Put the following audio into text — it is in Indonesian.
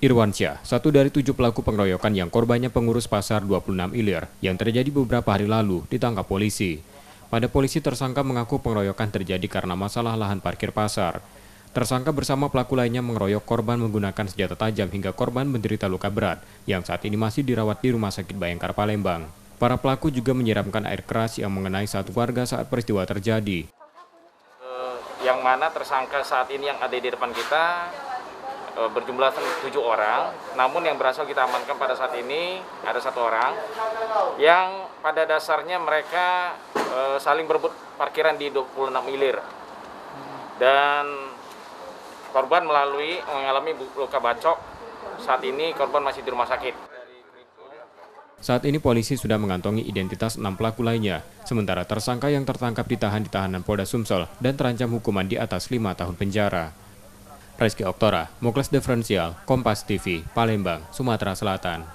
Irwansyah, satu dari 7 pelaku pengeroyokan yang korbannya pengurus pasar 26 Ilir yang terjadi beberapa hari lalu, ditangkap polisi. Pada polisi, tersangka mengaku pengeroyokan terjadi karena masalah lahan parkir pasar. Tersangka bersama pelaku lainnya mengeroyok korban menggunakan senjata tajam hingga korban menderita luka berat, yang saat ini masih dirawat di Rumah Sakit Bayangkara Palembang. Para pelaku juga menyiramkan air keras yang mengenai satu warga saat peristiwa terjadi. Yang mana tersangka saat ini yang ada di depan kita berjumlah 7 orang, namun yang berhasil kita amankan pada saat ini ada 1 orang yang pada dasarnya mereka saling berebut parkiran di 26 Ilir dan korban mengalami luka bacok. Saat ini korban masih di rumah sakit. Saat ini polisi sudah mengantongi identitas 6 pelaku lainnya, sementara tersangka yang tertangkap ditahan di tahanan Polda Sumsel dan terancam hukuman di atas 5 tahun penjara. Rizky Oktora, Muklas Diferensial, Kompas TV, Palembang, Sumatera Selatan.